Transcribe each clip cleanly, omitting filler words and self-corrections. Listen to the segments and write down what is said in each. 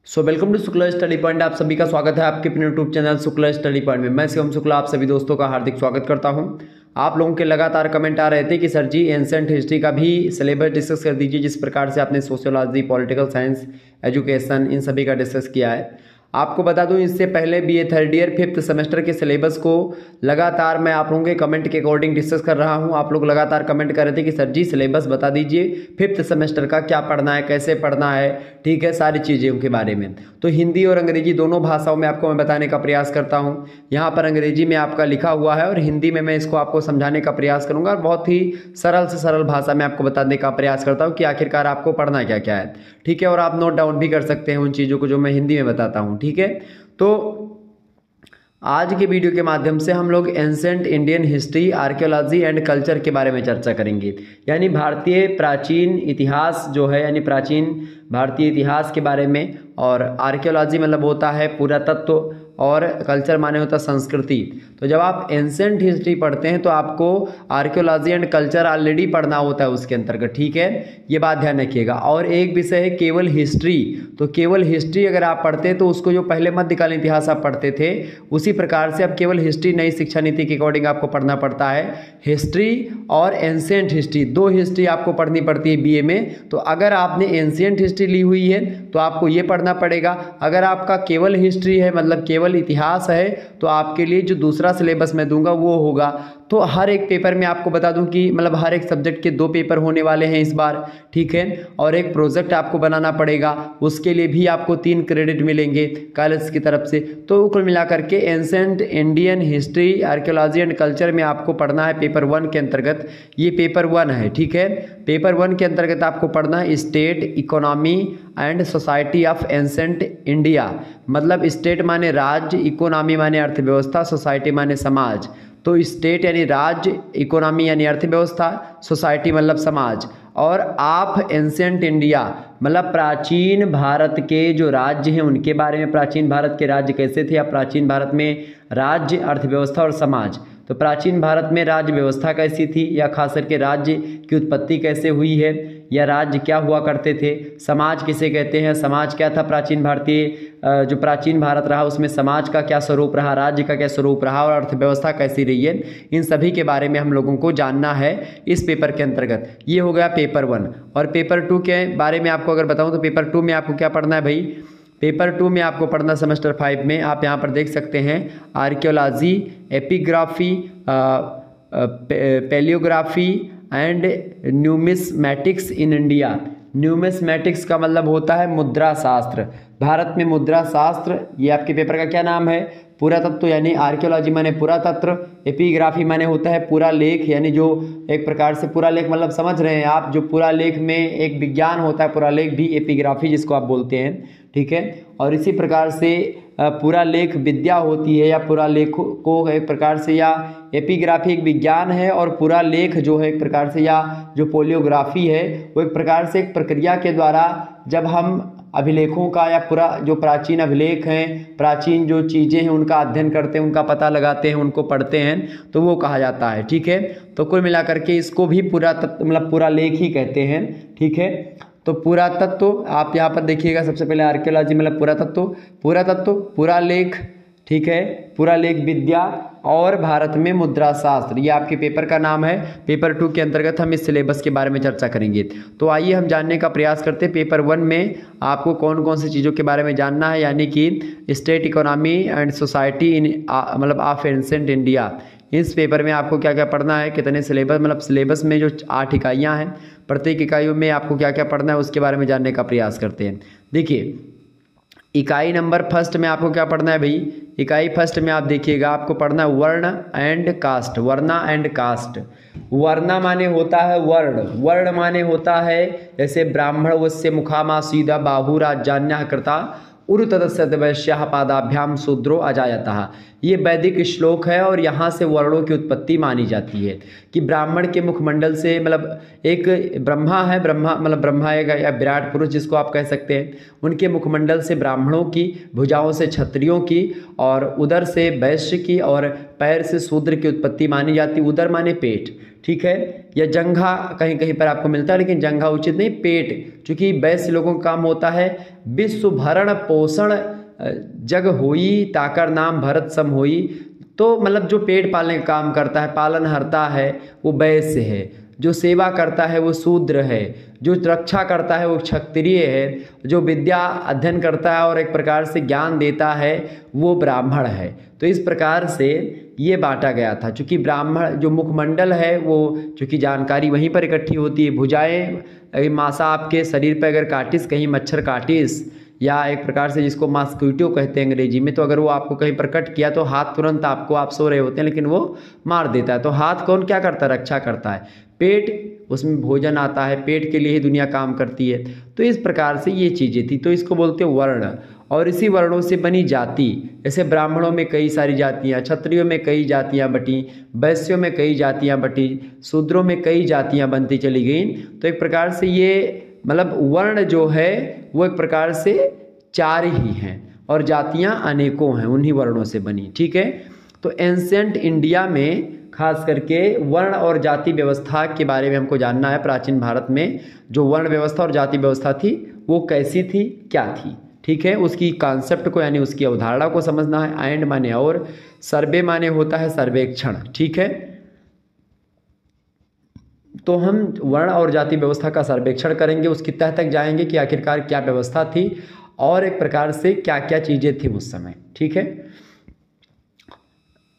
Welcome to Shukla study point. आप सभी का स्वागत है आपके अपने YouTube channel Shukla study point में। मैं शिवम शुक्ला आप सभी दोस्तों का हार्दिक स्वागत करता हूं। आप लोगों के लगातार कमेंट आ रहे थे कि सर जी एंसेंट हिस्ट्री का भी सिलेबस डिस्कस कर दीजिए, जिस प्रकार से आपने sociology, political science, education in सभी का डिस्कस किया है। आपको बता दूं, इससे पहले BA third year fifth semester के सिलेबस को लगातार मैं आप लोगों के कमेंट के अकॉर्डिंग डिस्कस कर रहा हूं। आप लोग लगातार कमेंट कर रहे थे कि सर जी सिलेबस बता दीजिए, फिफ्थ सेमेस्टर का क्या पढ़ना है, कैसे पढ़ना है, ठीक है, सारी चीज़ों के बारे में। तो हिंदी और अंग्रेजी दोनों भाषाओं में आपको मैं बताने का प्रयास करता हूं। यहाँ पर अंग्रेजी में आपका लिखा हुआ है और हिंदी में मैं इसको आपको समझाने का प्रयास करूंगा और बहुत ही सरल से सरल भाषा में आपको बताने का प्रयास करता हूँ कि आखिरकार आपको पढ़ना क्या क्या है, ठीक है। और आप नोट डाउन भी कर सकते हैं उन चीज़ों को जो मैं हिंदी में बताता हूँ, ठीक है। तो आज के वीडियो के माध्यम से हम लोग ancient Indian history, archaeology and culture के बारे में चर्चा करेंगे। यानी भारतीय प्राचीन इतिहास जो है, यानी प्राचीन भारतीय इतिहास के बारे में। और आर्कियोलॉजी मतलब होता है पुरातत्व और कल्चर माने होता है संस्कृति। तो जब आप एंसेंट हिस्ट्री पढ़ते हैं तो आपको आर्कियोलॉजी एंड कल्चर ऑलरेडी पढ़ना होता है उसके अंतर्गत, ठीक है, ये बात ध्यान रखिएगा। और एक विषय है केवल हिस्ट्री। तो केवल हिस्ट्री अगर आप पढ़ते हैं तो उसको जो पहले मध्यकालीन इतिहास आप पढ़ते थे उसी प्रकार से अब केवल हिस्ट्री नई शिक्षा नीति के अकॉर्डिंग आपको पढ़ना पड़ता है। हिस्ट्री और एंशिएंट हिस्ट्री, दो हिस्ट्री आपको पढ़नी पड़ती है बीए में। तो अगर आपने एंशिएंट हिस्ट्री ली हुई है तो आपको ये पढ़ना पड़ेगा। अगर आपका केवल हिस्ट्री है, मतलब केवल इतिहास है, तो आपके लिए जो दूसरा सिलेबस मैं दूंगा वो होगा। तो हर एक पेपर में आपको बता दूं कि मतलब हर एक सब्जेक्ट के 2 पेपर होने वाले हैं इस बार, ठीक है। और एक प्रोजेक्ट आपको बनाना पड़ेगा, उसके लिए भी आपको 3 क्रेडिट मिलेंगे कॉलेज की तरफ से। तो कुल मिलाकर के ancient Indian history, archaeology and culture में आपको पढ़ना है पेपर 1 के अंतर्गत। ये पेपर 1 है, ठीक है। पेपर 1 के अंतर्गत आपको पढ़ना है state, economy and society of ancient India. मतलब स्टेट माने राज्य, इकोनॉमी माने अर्थव्यवस्था, सोसाइटी माने समाज। तो स्टेट यानी राज्य, इकोनॉमी यानी अर्थव्यवस्था, सोसाइटी मतलब समाज। और आप एंसेंट इंडिया मतलब प्राचीन भारत के जो राज्य हैं उनके बारे में, प्राचीन भारत के राज्य कैसे थे, या प्राचीन भारत में राज्य, अर्थव्यवस्था और समाज। तो प्राचीन भारत में राज्य व्यवस्था कैसी थी, या खास करके राज्य की उत्पत्ति कैसे हुई है, या राज्य क्या हुआ करते थे, समाज किसे कहते हैं, समाज क्या था प्राचीन भारतीय, जो प्राचीन भारत रहा उसमें समाज का क्या स्वरूप रहा, राज्य का क्या स्वरूप रहा, और अर्थव्यवस्था कैसी रही है, इन सभी के बारे में हम लोगों को जानना है इस पेपर के अंतर्गत। ये हो गया पेपर 1। और पेपर 2 के बारे में आपको अगर बताऊं तो पेपर 2 में आपको क्या पढ़ना है भाई। पेपर 2 में आपको पढ़ना सेमेस्टर 5 में, आप यहाँ पर देख सकते हैं, archaeology, epigraphy, palaeography and numismatics in India. Numismatics का मतलब होता है मुद्रा शास्त्र। भारत में मुद्रा शास्त्र, ये आपके पेपर का क्या नाम है, पुरातत्व। यानी आर्कियोलॉजी माने पुरातत्व, एपिग्राफी माने होता है पूरा लेख, यानी जो एक प्रकार से पूरा लेख मतलब समझ रहे हैं आप, जो पूरा लेख में एक विज्ञान होता है पूरा लेख भी, एपिग्राफी जिसको आप बोलते हैं, ठीक है। और इसी प्रकार से पूरा लेख विद्या होती है, या पूरा लेख को एक प्रकार से, या एपिग्राफी एक विज्ञान है और पूरा लेख जो है एक प्रकार से, या जो पोलियोग्राफी है वो एक प्रकार से एक प्रक्रिया के द्वारा जब हम अभिलेखों का, या पूरा जो प्राचीन अभिलेख हैं, प्राचीन जो चीज़ें हैं उनका अध्ययन करते हैं, उनका पता लगाते हैं, उनको पढ़ते हैं, तो वो कहा जाता है, ठीक है। तो कुल मिलाकर के इसको भी पुरातत्व मतलब पूरा लेख ही कहते हैं, ठीक है। तो पुरातत्व आप यहाँ पर देखिएगा, सबसे पहले आर्कियोलॉजी मतलब पुरातत्व, पुरातत्व पूरा लेख, ठीक है, पूरा लेख विद्या, और भारत में मुद्रा शास्त्र, ये आपके पेपर का नाम है। पेपर 2 के अंतर्गत हम इस सिलेबस के बारे में चर्चा करेंगे। तो आइए हम जानने का प्रयास करते हैं पेपर 1 में आपको कौन कौन सी चीज़ों के बारे में जानना है। यानी कि state, economy and society in मतलब ऑफ एंसेंट इंडिया। इस पेपर में आपको क्या क्या पढ़ना है, कितने सिलेबस, मतलब सिलेबस में जो 8 इकाइयाँ हैं, प्रत्येक इकाइयों में आपको क्या क्या पढ़ना है उसके बारे में जानने का प्रयास करते हैं। देखिए, इकाई नंबर फर्स्ट में आपको क्या पढ़ना है भाई। इकाई फर्स्ट में आप देखिएगा, आपको पढ़ना है वर्ण एंड कास्ट, वर्णा एंड कास्ट। वर्णा माने होता है वर्ण, वर्ण माने होता है जैसे ब्राह्मण वस्य मुखामासीदा बाहु राजान्यः कृता उरुतदस्य वैश्यः पादाभ्याम शूद्रो अजायतः। ये वैदिक श्लोक है और यहाँ से वर्णों की उत्पत्ति मानी जाती है कि ब्राह्मण के मुखमंडल से, मतलब एक ब्रह्मा है, ब्रह्मा मतलब ब्रह्मा एक या विराट पुरुष जिसको आप कह सकते हैं, उनके मुखमंडल से ब्राह्मणों की, भुजाओं से क्षत्रियों की, और उदर से वैश्य की, और पैर से शूद्र की उत्पत्ति मानी जाती। उदर माने पेट, ठीक है, या जंघा कहीं कहीं पर आपको मिलता है, लेकिन जंघा उचित नहीं, पेट, चूंकि वैश्य लोगों का काम होता है विश्व भरण पोषण जग होई ताकर नाम भरत सम होई। तो मतलब जो पेट पालने का काम करता है, पालन हरता है, वो वैश्य है। जो सेवा करता है वो शूद्र है। जो रक्षा करता है वो क्षत्रिय है। जो विद्या अध्ययन करता है और एक प्रकार से ज्ञान देता है वो ब्राह्मण है। तो इस प्रकार से ये बांटा गया था। चूँकि ब्राह्मण जो मुखमंडल है वो चूँकि जानकारी वहीं पर इकट्ठी होती है। भुजाएं मासा आपके शरीर पर अगर काटिस, कहीं मच्छर काटिस, या एक प्रकार से जिसको मॉस्किटो कहते हैं अंग्रेजी में, तो अगर वो आपको कहीं पर कट किया तो हाथ तुरंत आपको, आप सो रहे होते हैं लेकिन वो मार देता है। तो हाथ कौन क्या करता है? रक्षा करता है। पेट, उसमें भोजन आता है, पेट के लिए ही दुनिया काम करती है। तो इस प्रकार से ये चीज़ें थी। तो इसको बोलते हैं वर्ण। और इसी वर्णों से बनी जाति। जैसे ब्राह्मणों में कई सारी जातियाँ, क्षत्रियों में कई जातियाँ बटी, वैश्यों में कई जातियाँ बटी, शूद्रों में कई जातियाँ बनती चली गई। तो एक प्रकार से ये मतलब वर्ण जो है वो एक प्रकार से 4 ही हैं और जातियां अनेकों हैं, उन्हीं वर्णों से बनी, ठीक है। तो एंशिएंट इंडिया में खास करके वर्ण और जाति व्यवस्था के बारे में हमको जानना है। प्राचीन भारत में जो वर्ण व्यवस्था और जाति व्यवस्था थी वो कैसी थी, क्या थी, ठीक है। उसकी कॉन्सेप्ट को यानी उसकी अवधारणा को समझना है। एंड माने और, सर्वे माने होता है सर्वेक्षण, ठीक है। तो हम वर्ण और जाति व्यवस्था का सर्वेक्षण करेंगे, उसकी तह तक जाएंगे कि आखिरकार क्या व्यवस्था थी और एक प्रकार से क्या क्या चीज़ें थी उस समय, ठीक है।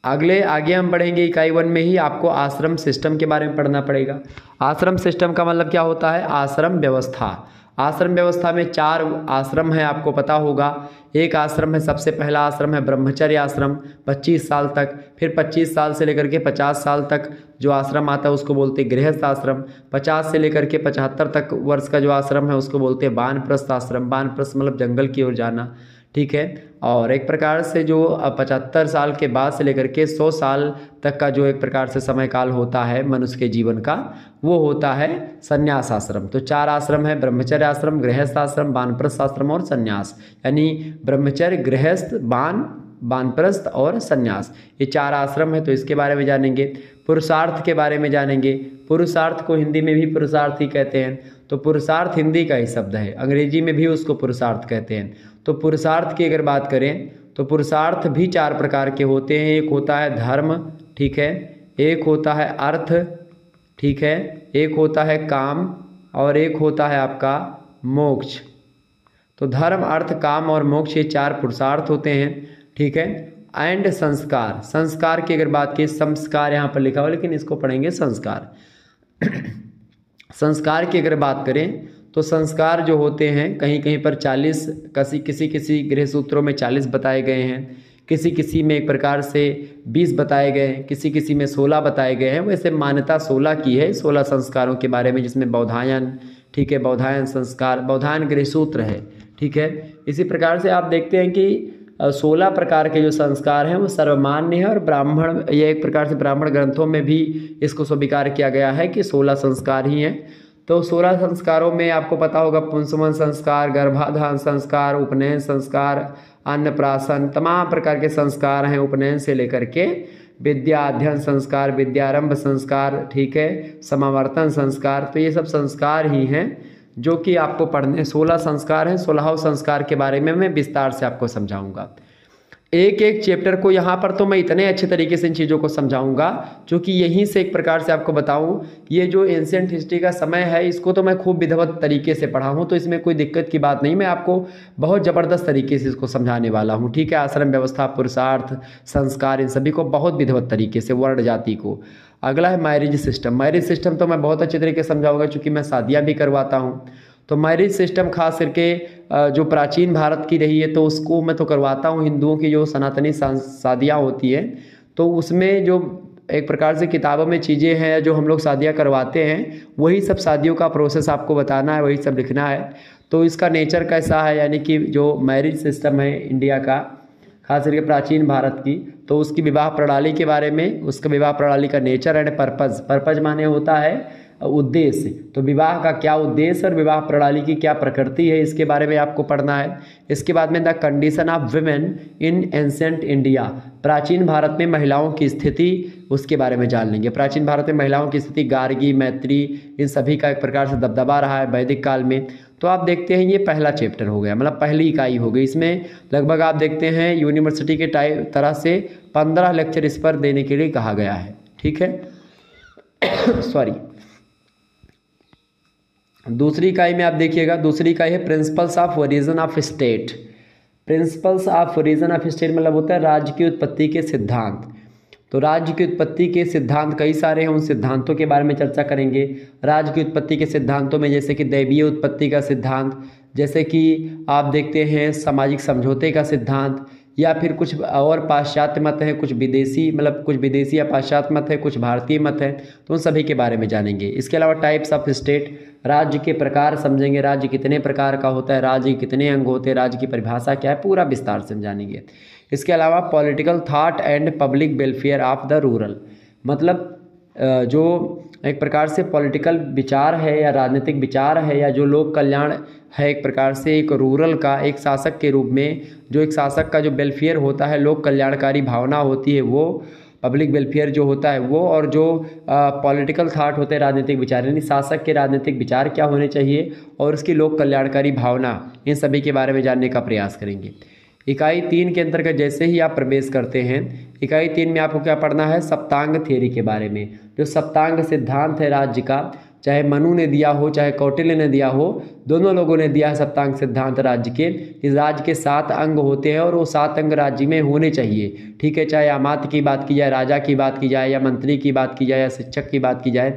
आगे हम बढ़ेंगे। इकाई 1 में ही आपको आश्रम सिस्टम के बारे में पढ़ना पड़ेगा। आश्रम सिस्टम का मतलब क्या होता है? आश्रम व्यवस्था। आश्रम व्यवस्था में 4 आश्रम है, आपको पता होगा। एक आश्रम है, सबसे पहला आश्रम है ब्रह्मचर्य आश्रम, 25 साल तक। फिर 25 साल से लेकर के 50 साल तक जो आश्रम आता है उसको बोलते हैं गृहस्थ आश्रम। 50 से लेकर के 75 तक वर्ष का जो आश्रम है उसको बोलते हैं वानप्रस्थ आश्रम। वानप्रस्थ मतलब जंगल की ओर जाना, ठीक है। और एक प्रकार से जो 75 साल के बाद से लेकर के 100 साल तक का जो एक प्रकार से समय काल होता है मनुष्य के जीवन का, वो होता है संन्यास आश्रम। तो 4 आश्रम है, ब्रह्मचर्य आश्रम, गृहस्थ आश्रम, वानप्रस्थ आश्रम और संन्यास। यानी ब्रह्मचर्य, गृहस्थ, वानप्रस्थ और संन्यास, ये 4 आश्रम है। तो इसके बारे में जानेंगे। पुरुषार्थ के बारे में जानेंगे। पुरुषार्थ को हिंदी में भी पुरुषार्थ ही कहते हैं। तो पुरुषार्थ हिंदी का ही शब्द है, अंग्रेजी में भी उसको पुरुषार्थ कहते हैं। तो पुरुषार्थ की अगर बात करें तो पुरुषार्थ भी 4 प्रकार के होते हैं। एक होता है धर्म, ठीक है, एक होता है अर्थ, ठीक है, एक होता है काम और एक होता है आपका मोक्ष। तो धर्म, अर्थ, काम और मोक्ष ये 4 पुरुषार्थ होते हैं, ठीक है। एंड संस्कार। संस्कार की अगर बात की, संस्कार यहाँ पर लिखा हुआ लेकिन इसको पढ़ेंगे संस्कार। संस्कार की अगर बात करें तो संस्कार जो होते हैं कहीं कहीं पर 40, किसी गृह सूत्रों में 40 बताए गए हैं, किसी में एक प्रकार से 20 बताए गए हैं, किसी में 16 बताए गए हैं। वैसे मान्यता 16 की है, 16 संस्कारों के बारे में, जिसमें बौधायन, ठीक है, बौधायन संस्कार, बौधायन गृह सूत्र है, ठीक है। इसी प्रकार से आप देखते हैं कि 16 प्रकार के जो संस्कार हैं वो सर्वमान्य है और ब्राह्मण, ये एक प्रकार से ब्राह्मण ग्रंथों में भी इसको स्वीकार किया गया है कि 16 संस्कार ही हैं। तो 16 संस्कारों में आपको पता होगा पुंसवन संस्कार, गर्भाधान संस्कार, उपनयन संस्कार, अन्नप्राशन, तमाम प्रकार के संस्कार हैं। उपनयन से लेकर के विद्या अध्ययन संस्कार, विद्यारंभ संस्कार, ठीक है, समावर्तन संस्कार। तो ये सब संस्कार ही हैं जो कि आपको पढ़ने, 16 संस्कार हैं। 16वें संस्कार के बारे में मैं विस्तार से आपको समझाऊंगा। एक एक चैप्टर को यहाँ पर तो मैं इतने अच्छे तरीके से इन चीज़ों को समझाऊंगा क्योंकि यहीं से एक प्रकार से आपको बताऊं, ये जो एंशिएंट हिस्ट्री का समय है इसको तो मैं खूब विधिवत तरीके से पढ़ा हूँ, तो इसमें कोई दिक्कत की बात नहीं। मैं आपको बहुत ज़बरदस्त तरीके से इसको समझाने वाला हूँ, ठीक है। आश्रम व्यवस्था, पुरुषार्थ, संस्कार, इन सभी को बहुत विधिवत तरीके से, वर्ण जाति को। अगला है मैरिज सिस्टम। मैरिज सिस्टम तो मैं बहुत अच्छे तरीके से समझाऊंगा चूँकि मैं शादियाँ भी करवाता हूँ। तो मैरिज सिस्टम खास करके जो प्राचीन भारत की रही है तो उसको मैं तो करवाता हूँ। हिंदुओं की जो सनातनी शादियाँ होती हैं तो उसमें जो एक प्रकार से किताबों में चीज़ें हैं जो हम लोग शादियाँ करवाते हैं, वही सब शादियों का प्रोसेस आपको बताना है, वही सब लिखना है। तो इसका नेचर कैसा है, यानी कि जो मैरिज सिस्टम है इंडिया का, खास करके प्राचीन भारत की, तो उसकी विवाह प्रणाली के बारे में, उसका विवाह प्रणाली का नेचर एंड पर्पज़। पर्पज़ माने होता है उद्देश्य, तो विवाह का क्या उद्देश्य और विवाह प्रणाली की क्या प्रकृति है, इसके बारे में आपको पढ़ना है। इसके बाद में the condition of women in ancient India, प्राचीन भारत में महिलाओं की स्थिति, उसके बारे में जान लेंगे। प्राचीन भारत में महिलाओं की स्थिति, गार्गी, मैत्री, इन सभी का एक प्रकार से दबदबा रहा है वैदिक काल में। तो आप देखते हैं ये पहला चैप्टर हो गया, मतलब पहली इकाई हो गई। इसमें लगभग आप देखते हैं यूनिवर्सिटी के तरह से 15 लेक्चर इस पर देने के लिए कहा गया है, ठीक है। सॉरी। दूसरी इकाई में आप देखिएगा, दूसरी इकाई है principles of origin of state. Principles of origin of state मतलब होता है राज्य की उत्पत्ति के सिद्धांत। तो राज्य की उत्पत्ति के सिद्धांत कई सारे हैं, उन सिद्धांतों के बारे में चर्चा करेंगे। राज्य की उत्पत्ति के सिद्धांतों में जैसे कि दैवीय उत्पत्ति का सिद्धांत, जैसे कि आप देखते हैं सामाजिक समझौते का सिद्धांत, या फिर कुछ और पाश्चात्य मत है, कुछ विदेशी, मतलब कुछ विदेशी या पाश्चात्य मत है, कुछ भारतीय मत है, तो उन सभी के बारे में जानेंगे। इसके अलावा टाइप्स ऑफ स्टेट, राज्य के प्रकार समझेंगे, राज्य कितने प्रकार का होता है, राज्य कितने अंग होते हैं, राज्य की परिभाषा क्या है, पूरा विस्तार से जानेंगे। इसके अलावा political thought and public welfare of the rural, मतलब जो एक प्रकार से पॉलिटिकल विचार है या राजनीतिक विचार है या जो लोक कल्याण है, एक प्रकार से एक रूरल का एक शासक के रूप में, जो एक शासक का जो वेलफेयर होता है, लोक कल्याणकारी भावना होती है वो, पब्लिक वेलफेयर जो होता है वो, और जो पॉलिटिकल थाट होते हैं राजनीतिक विचार, यानी शासक के राजनीतिक विचार क्या होने चाहिए और उसकी लोक कल्याणकारी भावना, इन सभी के बारे में जानने का प्रयास करेंगे। इकाई 3 के अंतर्गत जैसे ही आप प्रवेश करते हैं, इकाई 3 में आपको क्या पढ़ना है, सप्तांग थ्योरी के बारे में। जो सप्तांग सिद्धांत है राज्य का, चाहे मनु ने दिया हो चाहे कौटिल्य ने दिया हो, दोनों लोगों ने दिया है सप्तांग सिद्धांत राज्य के। इस राज्य के 7 अंग होते हैं और वो 7 अंग राज्य में होने चाहिए, ठीक है। चाहे अमात्य की बात की जाए, राजा की बात की जाए, या मंत्री की बात की जाए, या शिक्षक की बात की जाए,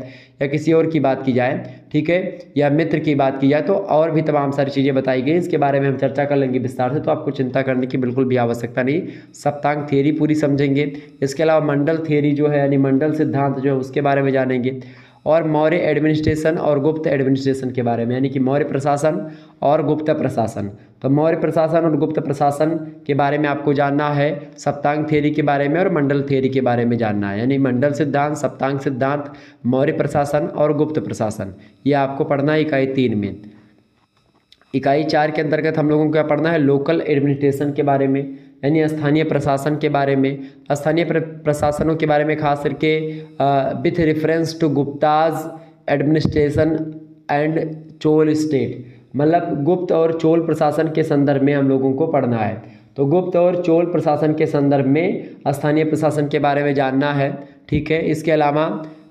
या किसी और की बात की जाए, ठीक है, या मित्र की बात की जाए, तो और भी तमाम सारी चीज़ें बताई गई। इसके बारे में हम चर्चा कर लेंगे विस्तार से, तो आपको चिंता करने की बिल्कुल भी आवश्यकता नहीं। सप्तांग थ्योरी पूरी समझेंगे। इसके अलावा मंडल थ्योरी जो है, यानी मंडल सिद्धांत जो है, उसके बारे में जानेंगे। और मौर्य एडमिनिस्ट्रेशन और गुप्त एडमिनिस्ट्रेशन के बारे में, यानी कि मौर्य प्रशासन और गुप्त प्रशासन। तो मौर्य प्रशासन और गुप्त प्रशासन के बारे में आपको जानना है, सप्तांग थ्योरी के बारे में और मंडल थ्योरी के बारे में जानना है, यानी मंडल सिद्धांत, सप्तांग सिद्धांत, मौर्य प्रशासन और गुप्त प्रशासन, ये आपको पढ़ना है इकाई 3 में। इकाई 4 के अंतर्गत हम लोगों को क्या पढ़ना है, लोकल एडमिनिस्ट्रेशन के बारे में, यानी स्थानीय प्रशासन के बारे में। स्थानीय प्रशासनों के बारे में खास करके with reference to Gupta's administration and Chola state, मतलब गुप्त और चोल प्रशासन के संदर्भ में हम लोगों को पढ़ना है। तो गुप्त और चोल प्रशासन के संदर्भ में स्थानीय प्रशासन के बारे में जानना है, ठीक है। इसके अलावा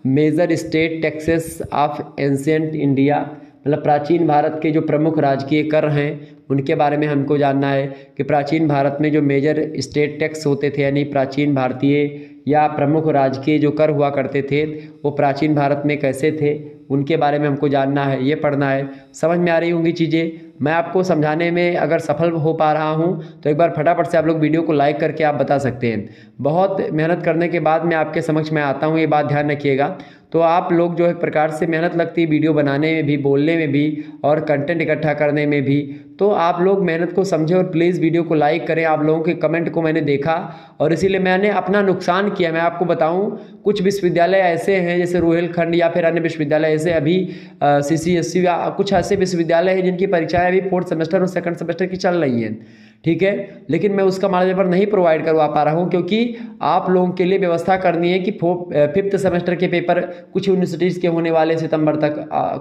major state taxes of ancient India, मतलब प्राचीन भारत के जो प्रमुख राजकीय कर हैं उनके बारे में हमको जानना है कि प्राचीन भारत में जो मेजर स्टेट टैक्स होते थे, यानी प्राचीन भारतीय या प्रमुख राजकीय जो कर हुआ करते थे वो प्राचीन भारत में कैसे थे, उनके बारे में हमको जानना है, ये पढ़ना है। समझ में आ रही होंगी चीज़ें। मैं आपको समझाने में अगर सफल हो पा रहा हूँ तो एक बार फटाफट से आप लोग वीडियो को लाइक करके आप बता सकते हैं। बहुत मेहनत करने के बाद मैं आपके समक्ष में आता हूँ, ये बात ध्यान रखिएगा। तो आप लोग जो एक प्रकार से मेहनत लगती है वीडियो बनाने में भी, बोलने में भी और कंटेंट इकट्ठा करने में भी, तो आप लोग मेहनत को समझें और प्लीज़ वीडियो को लाइक करें। आप लोगों के कमेंट को मैंने देखा और इसीलिए मैंने अपना नुकसान किया। मैं आपको बताऊं, कुछ विश्वविद्यालय ऐसे हैं जैसे रोहिलखंड या फिर अन्य विश्वविद्यालय ऐसे, अभी CCSE या कुछ ऐसे विश्वविद्यालय हैं जिनकी परीक्षाएं अभी 4th सेमेस्टर और 2nd सेमेस्टर की चल रही हैं, ठीक है। लेकिन मैं उसका मार्जिन पेपर नहीं प्रोवाइड करवा पा रहा हूं क्योंकि आप लोगों के लिए व्यवस्था करनी है कि 5th सेमेस्टर के पेपर कुछ यूनिवर्सिटीज़ के होने वाले सितंबर तक,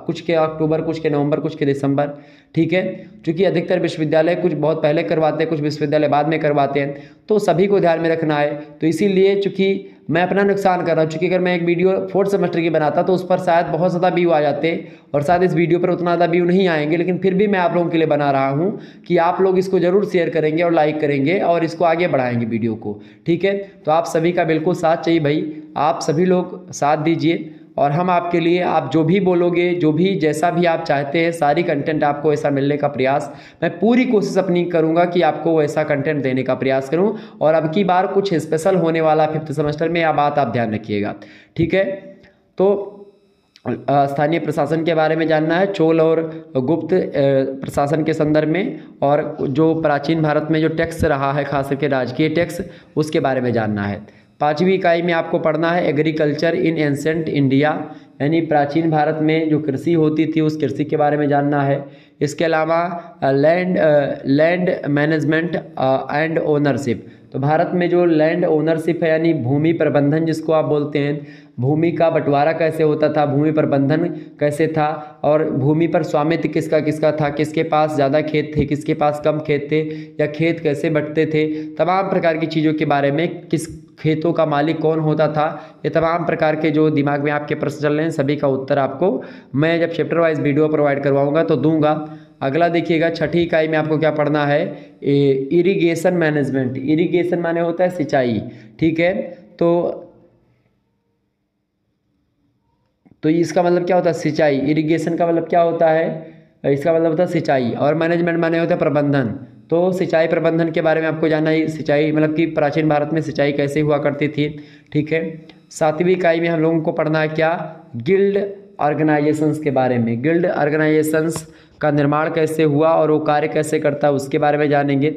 कुछ के अक्टूबर, कुछ के नवंबर, कुछ के दिसंबर, ठीक है। क्योंकि अधिकतर विश्वविद्यालय कुछ बहुत पहले करवाते हैं, कुछ विश्वविद्यालय बाद में करवाते हैं, तो सभी को ध्यान में रखना है। तो इसीलिए चूँकि मैं अपना नुकसान कर रहा हूँ, क्योंकि अगर मैं एक वीडियो 4th सेमेस्टर की बनाता तो उस पर शायद बहुत ज़्यादा व्यू आ जाते और शायद इस वीडियो पर उतना ज़्यादा व्यू नहीं आएंगे, लेकिन फिर भी मैं आप लोगों के लिए बना रहा हूँ कि आप लोग इसको ज़रूर शेयर करेंगे और लाइक करेंगे और इसको आगे बढ़ाएंगे वीडियो को, ठीक है। तो आप सभी का बिल्कुल साथ चाहिए भाई, आप सभी लोग साथ दीजिए और हम आपके लिए, आप जो भी बोलोगे, जो भी जैसा भी आप चाहते हैं, सारी कंटेंट आपको ऐसा मिलने का प्रयास, मैं पूरी कोशिश अपनी करूंगा कि आपको वैसा कंटेंट देने का प्रयास करूं। और अब की बार कुछ स्पेशल होने वाला 5th सेमेस्टर में, यह बात आप ध्यान रखिएगा, ठीक है। तो स्थानीय प्रशासन के बारे में जानना है, चोल और गुप्त प्रशासन के संदर्भ में, और जो प्राचीन भारत में जो टैक्स रहा है खास करके राजकीय टैक्स, उसके बारे में जानना है। 5वीं इकाई में आपको पढ़ना है एग्रीकल्चर इन एंसेंट इंडिया, यानी प्राचीन भारत में जो कृषि होती थी उस कृषि के बारे में जानना है। इसके अलावा लैंड मैनेजमेंट एंड ओनरशिप, तो भारत में जो लैंड ओनरशिप है यानी भूमि प्रबंधन जिसको आप बोलते हैं, भूमि का बंटवारा कैसे होता था, भूमि प्रबंधन कैसे था, और भूमि पर स्वामित्व किसका किसका था, किसके पास ज़्यादा खेत थे, किसके पास कम खेत थे, या खेत कैसे बंटते थे, तमाम प्रकार की चीज़ों के बारे में, किस खेतों का मालिक कौन होता था, ये तमाम प्रकार के जो दिमाग में आपके प्रश्न चल रहे हैं सभी का उत्तर आपको मैं जब चैप्टर वाइज वीडियो प्रोवाइड करवाऊंगा तो दूंगा। अगला देखिएगा 6ठी इकाई में आपको क्या पढ़ना है, इरिगेशन मैनेजमेंट। इरिगेशन माने होता है सिंचाई, ठीक है। तो इसका मतलब क्या होता है, सिंचाई। इरिगेशन का मतलब क्या होता है, इसका मतलब होता है सिंचाई, और मैनेजमेंट माने होता है प्रबंधन। तो सिंचाई प्रबंधन के बारे में आपको जानना है, सिंचाई मतलब कि प्राचीन भारत में सिंचाई कैसे हुआ करती थी, ठीक है। 7वीं इकाई में हम लोगों को पढ़ना है क्या, गिल्ड ऑर्गेनाइजेशंस के बारे में। गिल्ड ऑर्गेनाइजेशंस का निर्माण कैसे हुआ और वो कार्य कैसे करता है उसके बारे में जानेंगे।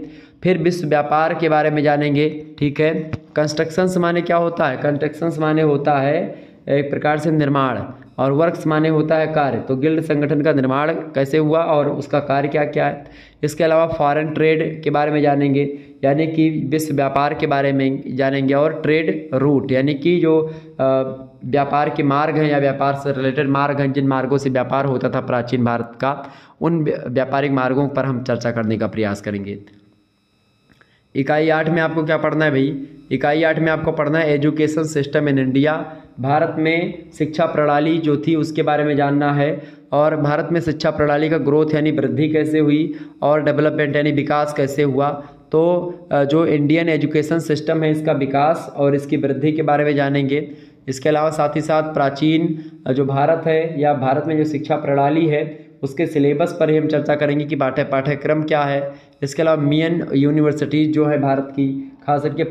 फिर विश्व व्यापार के बारे में जानेंगे, ठीक है। कंस्ट्रक्शंस माने क्या होता है, कंस्ट्रक्शंस माने होता है एक प्रकार से निर्माण, और वर्क्स माने होता है कार्य। तो गिल्ड संगठन का निर्माण कैसे हुआ और उसका कार्य क्या क्या है। इसके अलावा फॉरेन ट्रेड के बारे में जानेंगे, यानी कि विश्व व्यापार के बारे में जानेंगे, और ट्रेड रूट यानी कि जो व्यापार के मार्ग हैं या व्यापार से रिलेटेड मार्ग हैं, जिन मार्गों से व्यापार होता था प्राचीन भारत का, उन व्यापारिक मार्गों पर हम चर्चा करने का प्रयास करेंगे। इकाई 8 में आपको क्या पढ़ना है भाई, इकाई 8 में आपको पढ़ना है education system in India. Bharat में शिक्षा प्रणाली जो थी उसके बारे में जानना है, और भारत में शिक्षा प्रणाली का ग्रोथ यानी वृद्धि कैसे हुई और डेवलपमेंट यानी विकास कैसे हुआ। तो जो इंडियन एजुकेशन सिस्टम है इसका विकास और इसकी वृद्धि के बारे में जानेंगे। इसके अलावा साथ ही साथ प्राचीन जो भारत है या भारत में जो शिक्षा प्रणाली है उसके सिलेबस पर ही हम चर्चा करेंगे कि पाठ्यक्रम क्या है। इसके अलावा मेन यूनिवर्सिटीज़ जो है भारत की, खास करके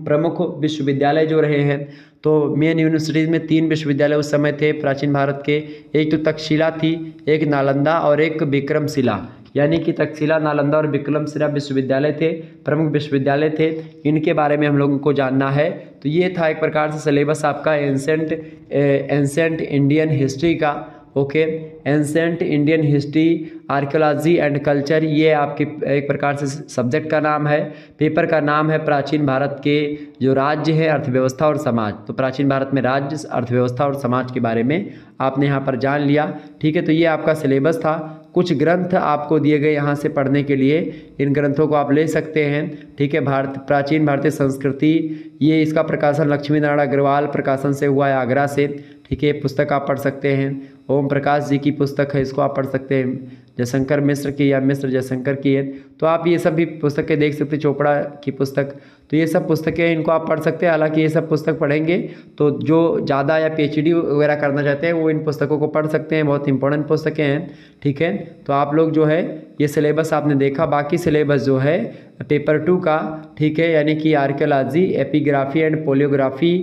प्रमुख विश्वविद्यालय जो रहे हैं, तो मेन यूनिवर्सिटीज़ में 3 विश्वविद्यालय उस समय थे प्राचीन भारत के। एक तो तक्षशिला थी, एक नालंदा और एक विक्रमशिला, यानी कि तक्षशिला, नालंदा और विक्रमशिला विश्वविद्यालय थे, प्रमुख विश्वविद्यालय थे। इनके बारे में हम लोगों को जानना है। तो ये था एक प्रकार से सिलेबस आपका एंसेंट इंडियन हिस्ट्री का, okay. Ancient Indian history, archaeology and culture, ये आपके एक प्रकार से सब्जेक्ट का नाम है। पेपर का नाम है प्राचीन भारत के जो राज्य है, अर्थव्यवस्था और समाज। तो प्राचीन भारत में राज्य, अर्थव्यवस्था और समाज के बारे में आपने यहाँ पर जान लिया, ठीक है। तो ये आपका सिलेबस था। कुछ ग्रंथ आपको दिए गए यहाँ से पढ़ने के लिए, इन ग्रंथों को आप ले सकते हैं, ठीक है। प्राचीन भारतीय संस्कृति, ये इसका प्रकाशन लक्ष्मी नारायण अग्रवाल प्रकाशन से हुआ है आगरा से, ठीक है। पुस्तक आप पढ़ सकते हैं। ओम प्रकाश जी की पुस्तक है, इसको आप पढ़ सकते हैं। जयशंकर मिश्र की या मिश्र जयशंकर की है, तो आप ये सब भी पुस्तकें देख सकते हैं। चोपड़ा की पुस्तक, तो ये सब पुस्तकें इनको आप पढ़ सकते हैं। हालांकि ये सब पुस्तक पढ़ेंगे तो जो ज़्यादा या PhD वगैरह करना चाहते हैं वो इन पुस्तकों को पढ़ सकते हैं, बहुत इंपॉर्टेंट पुस्तकें हैं, ठीक है। तो आप लोग जो है ये सिलेबस आपने देखा, बाकी सिलेबस जो है पेपर 2 का, ठीक है, यानी कि archaeology, epigraphy and palaeography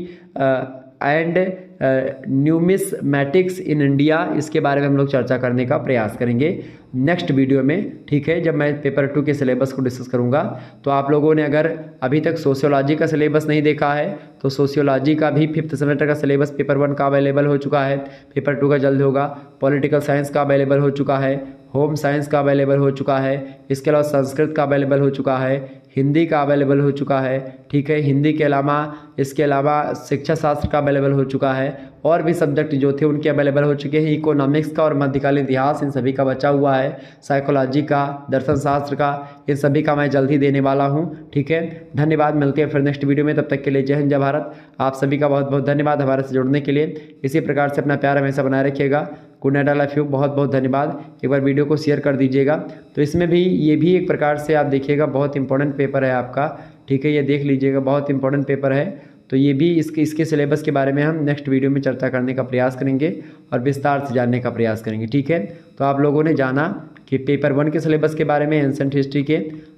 and numismatics in India, इसके बारे में हम लोग चर्चा करने का प्रयास करेंगे नेक्स्ट वीडियो में, ठीक है, जब मैं पेपर 2 के सिलेबस को डिस्कस करूंगा। तो आप लोगों ने अगर अभी तक सोशियोलॉजी का सिलेबस नहीं देखा है तो सोशियोलॉजी का भी 5th सेमेस्टर का सिलेबस पेपर 1 का अवेलेबल हो चुका है, पेपर 2 का जल्द होगा। पॉलिटिकल साइंस का अवेलेबल हो चुका है, होम साइंस का अवेलेबल हो चुका है, इसके अलावा संस्कृत का अवेलेबल हो चुका है, हिंदी का अवेलेबल हो चुका है, ठीक है। हिंदी के अलावा इसके अलावा शिक्षा शास्त्र का अवेलेबल हो चुका है, और भी सब्जेक्ट जो थे उनके अवेलेबल हो चुके हैं। इकोनॉमिक्स का और मध्यकालीन इतिहास, इन सभी का बचा हुआ है। साइकोलॉजी का, दर्शन शास्त्र का, इन सभी का मैं जल्द ही देने वाला हूं, ठीक है। धन्यवाद, मिलते हैं फिर नेक्स्ट वीडियो में। तब तक के लिए जय हिंद, जय भारत। आप सभी का बहुत बहुत धन्यवाद हमारे से जुड़ने के लिए। इसी प्रकार से अपना प्यार हमेशा बनाए रखिएगा। Good night, I love you, बहुत बहुत धन्यवाद। एक बार वीडियो को शेयर कर दीजिएगा। तो इसमें भी ये भी एक प्रकार से आप देखिएगा, बहुत इंपॉर्टेंट पेपर है आपका, ठीक है। ये देख लीजिएगा, बहुत इंपॉर्टेंट पेपर है। तो ये भी इसके सिलेबस के बारे में हम नेक्स्ट वीडियो में चर्चा करने का प्रयास करेंगे और विस्तार से जानने का प्रयास करेंगे, ठीक है। तो आप लोगों ने जाना कि पेपर 1 के सिलेबस के बारे में, एंसेंट हिस्ट्री के।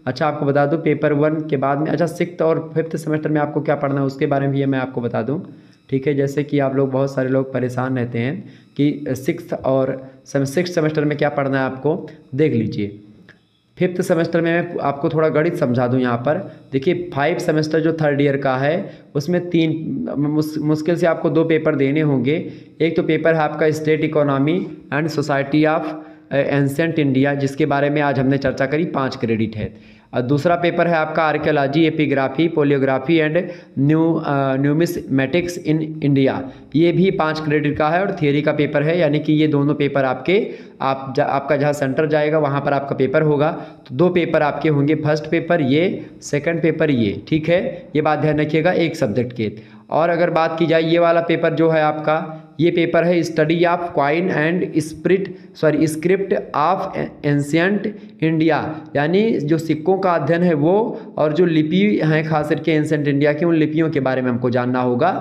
अच्छा, आपको बता दूं पेपर 1 के बाद में, अच्छा 6th और 5th सेमेस्टर में आपको क्या पढ़ना है उसके बारे में भी मैं आपको बता दूं, ठीक है। जैसे कि आप लोग, बहुत सारे लोग परेशान रहते हैं कि 6th सेमेस्टर में क्या पढ़ना है आपको, देख लीजिए। फिफ्थ सेमेस्टर में मैं आपको थोड़ा गणित समझा दूं यहाँ पर। देखिए 5 सेमेस्टर जो थर्ड ईयर का है उसमें मुश्किल से आपको 2 पेपर देने होंगे। एक तो पेपर है आपका state economy and society of ancient India, जिसके बारे में आज हमने चर्चा करी, 5 क्रेडिट है। और दूसरा पेपर है आपका archaeology, epigraphy, palaeography and numismatics in India, ये भी 5 क्रेडिट का है और थियरी का पेपर है। यानी कि ये दोनों पेपर आपका जहाँ सेंटर जाएगा वहाँ पर आपका पेपर होगा। तो 2 पेपर आपके होंगे, फर्स्ट पेपर ये, सेकंड पेपर ये, ठीक है, ये बात ध्यान रखिएगा एक सब्जेक्ट के। और अगर बात की जाए ये वाला पेपर जो है आपका, ये पेपर है study of coin and script of ancient India, यानी जो सिक्कों का अध्ययन है वो, और जो लिपि हैं खास करके एंशिएंट इंडिया की, उन लिपियों के बारे में हमको जानना होगा।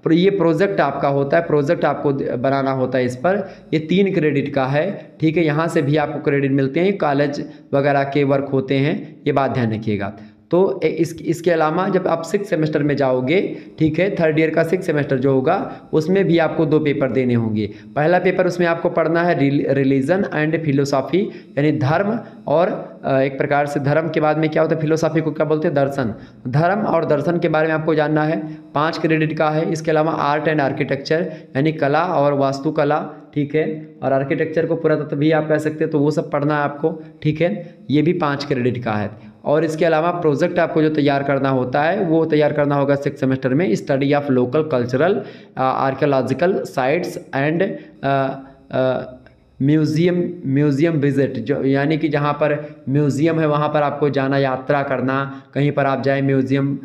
पर ये प्रोजेक्ट आपका होता है, प्रोजेक्ट आपको बनाना होता है इस पर। ये 3 क्रेडिट का है, ठीक है, यहाँ से भी आपको क्रेडिट मिलते हैं, कॉलेज वगैरह के वर्क होते हैं, ये बात ध्यान रखिएगा। तो इसके अलावा जब आप 6 सेमेस्टर में जाओगे, ठीक है, थर्ड ईयर का 6 सेमेस्टर जो होगा उसमें भी आपको 2 पेपर देने होंगे। पहला पेपर उसमें आपको पढ़ना है रिलीजन एंड फिलोसॉफी, यानी धर्म, और एक प्रकार से धर्म के बाद में क्या होता है, फिलोसॉफी को क्या बोलते हैं, दर्शन। धर्म और दर्शन के बारे में आपको जानना है, 5 क्रेडिट का है। इसके अलावा आर्ट एंड आर्किटेक्चर, यानी कला और वास्तुकला, ठीक है, और आर्किटेक्चर को पुरातत्व भी आप कह सकते हैं, तो वो सब पढ़ना है आपको, ठीक है, ये भी 5 क्रेडिट का है। और इसके अलावा प्रोजेक्ट आपको जो तैयार करना होता है वो तैयार करना होगा 6 सेमेस्टर में, study of local cultural archaeological sites and museum visit, जो यानी कि जहाँ पर म्यूज़ियम है वहाँ पर आपको जाना, यात्रा करना, कहीं पर आप जाएं म्यूज़ियम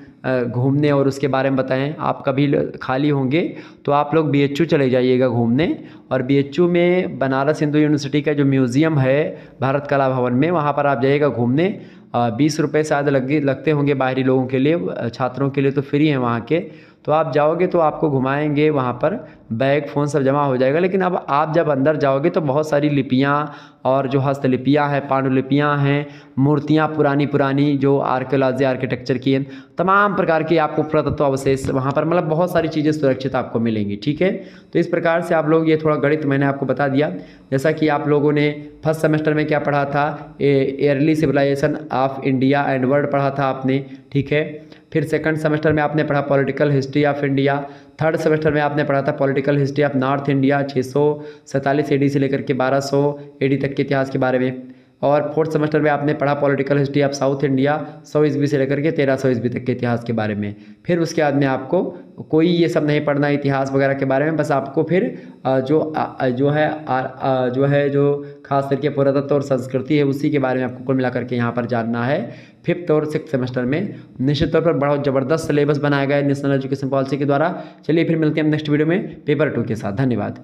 घूमने और उसके बारे में बताएं। आप कभी खाली होंगे तो आप लोग BHU चले जाइएगा घूमने, और BHU में बनारस हिंदू यूनिवर्सिटी का जो म्यूज़ियम है भारत कला भवन में, वहाँ पर आप जाइएगा घूमने। 20 रुपये शायद लगते होंगे बाहरी लोगों के लिए, छात्रों के लिए तो फ्री हैं वहाँ के। तो आप जाओगे तो आपको घुमाएंगे, वहाँ पर बैग फ़ोन सब जमा हो जाएगा। लेकिन अब आप जब अंदर जाओगे तो बहुत सारी लिपियाँ और जो हस्तलिपियाँ हैं, पांडुलिपियाँ हैं, मूर्तियाँ पुरानी पुरानी जो आर्कियोलॉजी आर्किटेक्चर की हैं, तमाम प्रकार की आपको पुरातत्व अवशेष वहाँ पर, मतलब बहुत सारी चीज़ें सुरक्षित आपको मिलेंगी, ठीक है। तो इस प्रकार से आप लोग, ये थोड़ा गणित मैंने आपको बता दिया। जैसा कि आप लोगों ने फर्स्ट सेमेस्टर में क्या पढ़ा था, early civilization of India and world पढ़ा था आपने, ठीक है। फिर सेकंड सेमेस्टर में आपने पढ़ा political history of India. Third semester में आपने पढ़ा था political history of north India, 647 AD से लेकर के 1200 AD तक के इतिहास के बारे में। और फोर्थ सेमेस्टर में आपने पढ़ा political history of south India, 100 ईस्वी से लेकर के 1300 ईस्वी तक के इतिहास के बारे में। फिर उसके बाद में आपको कोई ये सब नहीं पढ़ना इतिहास वगैरह के बारे में, बस आपको फिर जो खास करके पुरातत्व और संस्कृति है उसी के बारे में आपको कुल मिला करके यहाँ पर जानना है। फिफ्थ और सिक्स्थ सेमेस्टर में निश्चित तौर पर बहुत ज़बरदस्त सिलेबस बनाया गया है नेशनल एजुकेशन पॉलिसी के द्वारा। चलिए फिर मिलते हैं हम नेक्स्ट वीडियो में पेपर 2 के साथ। धन्यवाद।